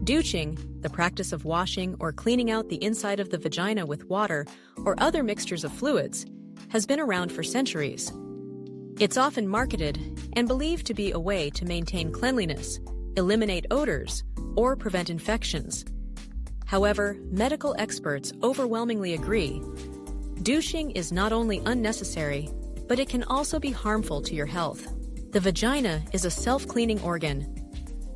Douching, the practice of washing or cleaning out the inside of the vagina with water or other mixtures of fluids, has been around for centuries. It's often marketed and believed to be a way to maintain cleanliness, eliminate odors, or prevent infections. However, medical experts overwhelmingly agree. Douching is not only unnecessary, but it can also be harmful to your health. The vagina is a self-cleaning organ.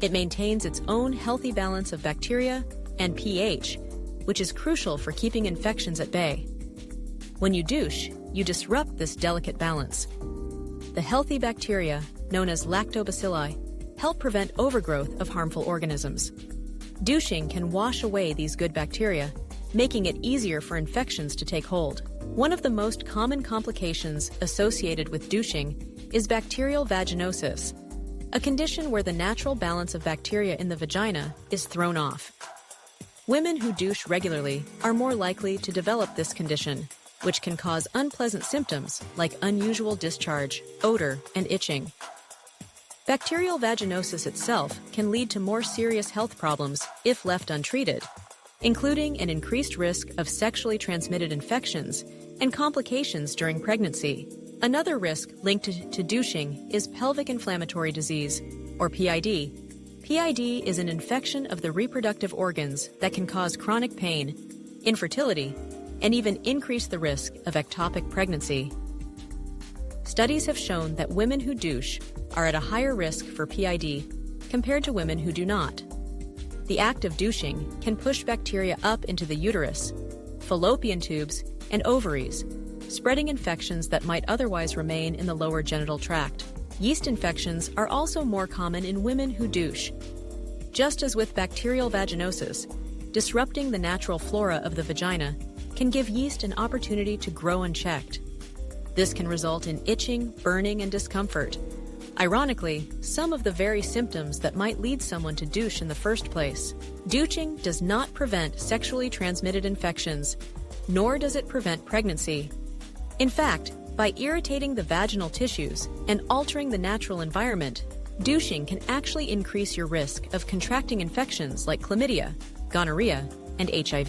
It maintains its own healthy balance of bacteria and pH, which is crucial for keeping infections at bay. When you douche, you disrupt this delicate balance. The healthy bacteria, known as lactobacilli, help prevent overgrowth of harmful organisms. Douching can wash away these good bacteria, making it easier for infections to take hold. One of the most common complications associated with douching is bacterial vaginosis, a condition where the natural balance of bacteria in the vagina is thrown off. Women who douche regularly are more likely to develop this condition, which can cause unpleasant symptoms like unusual discharge, odor, and itching. Bacterial vaginosis itself can lead to more serious health problems if left untreated, including an increased risk of sexually transmitted infections and complications during pregnancy. Another risk linked to douching is pelvic inflammatory disease, or PID. PID is an infection of the reproductive organs that can cause chronic pain, infertility, and even increase the risk of ectopic pregnancy. Studies have shown that women who douche are at a higher risk for PID compared to women who do not. The act of douching can push bacteria up into the uterus, fallopian tubes, and ovaries, spreading infections that might otherwise remain in the lower genital tract. Yeast infections are also more common in women who douche. Just as with bacterial vaginosis, disrupting the natural flora of the vagina can give yeast an opportunity to grow unchecked. This can result in itching, burning, and discomfort. Ironically, some of the very symptoms that might lead someone to douche in the first place. Douching does not prevent sexually transmitted infections, nor does it prevent pregnancy. In fact, by irritating the vaginal tissues and altering the natural environment, douching can actually increase your risk of contracting infections like chlamydia, gonorrhea, and HIV.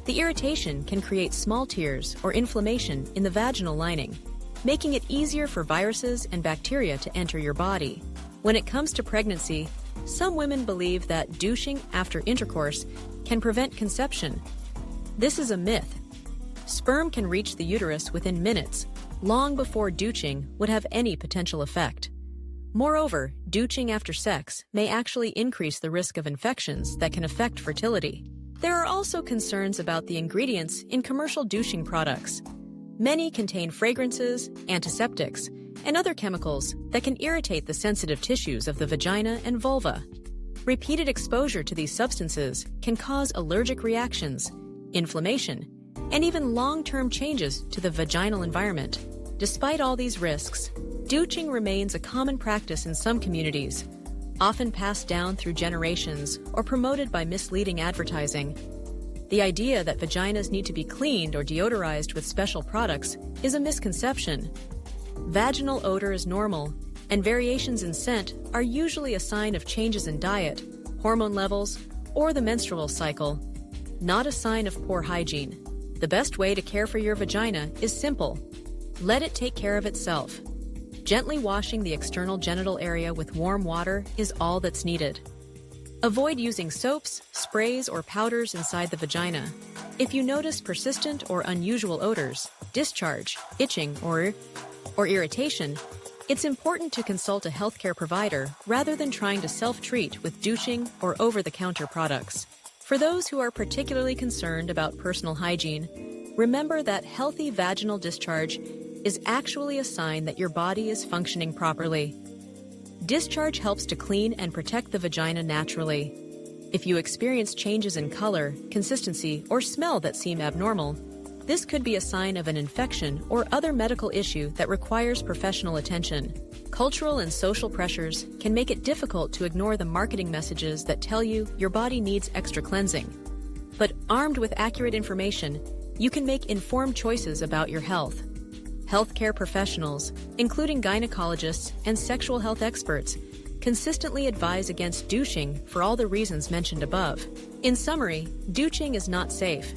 The irritation can create small tears or inflammation in the vaginal lining, making it easier for viruses and bacteria to enter your body. When it comes to pregnancy, some women believe that douching after intercourse can prevent conception. This is a myth. Sperm can reach the uterus within minutes, long before douching would have any potential effect. Moreover, douching after sex may actually increase the risk of infections that can affect fertility. There are also concerns about the ingredients in commercial douching products. Many contain fragrances, antiseptics, and other chemicals that can irritate the sensitive tissues of the vagina and vulva. Repeated exposure to these substances can cause allergic reactions, inflammation, and even long-term changes to the vaginal environment. Despite all these risks, douching remains a common practice in some communities, often passed down through generations or promoted by misleading advertising. The idea that vaginas need to be cleaned or deodorized with special products is a misconception. Vaginal odor is normal, and variations in scent are usually a sign of changes in diet, hormone levels, or the menstrual cycle, not a sign of poor hygiene. The best way to care for your vagina is simple. Let it take care of itself. Gently washing the external genital area with warm water is all that's needed. Avoid using soaps, sprays, or powders inside the vagina. If you notice persistent or unusual odors, discharge, itching, or irritation, it's important to consult a healthcare provider rather than trying to self-treat with douching or over-the-counter products. For those who are particularly concerned about personal hygiene, remember that healthy vaginal discharge is actually a sign that your body is functioning properly. Discharge helps to clean and protect the vagina naturally. If you experience changes in color, consistency, or smell that seem abnormal, this could be a sign of an infection or other medical issue that requires professional attention. Cultural and social pressures can make it difficult to ignore the marketing messages that tell you your body needs extra cleansing. But armed with accurate information, you can make informed choices about your health. Healthcare professionals, including gynecologists and sexual health experts, consistently advise against douching for all the reasons mentioned above. In summary, douching is not safe.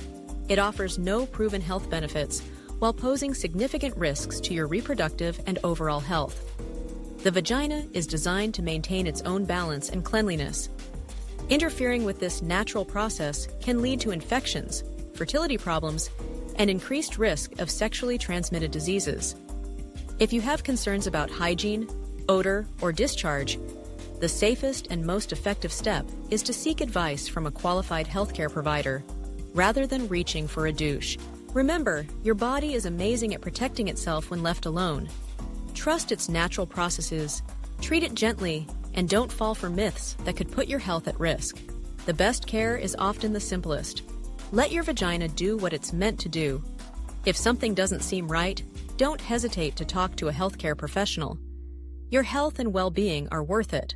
It offers no proven health benefits while posing significant risks to your reproductive and overall health. The vagina is designed to maintain its own balance and cleanliness. Interfering with this natural process can lead to infections, fertility problems, and increased risk of sexually transmitted diseases. If you have concerns about hygiene, odor, or discharge, the safest and most effective step is to seek advice from a qualified healthcare provider rather than reaching for a douche. Remember, your body is amazing at protecting itself when left alone. Trust its natural processes, treat it gently, and don't fall for myths that could put your health at risk. The best care is often the simplest. Let your vagina do what it's meant to do. If something doesn't seem right, don't hesitate to talk to a healthcare professional. Your health and well-being are worth it.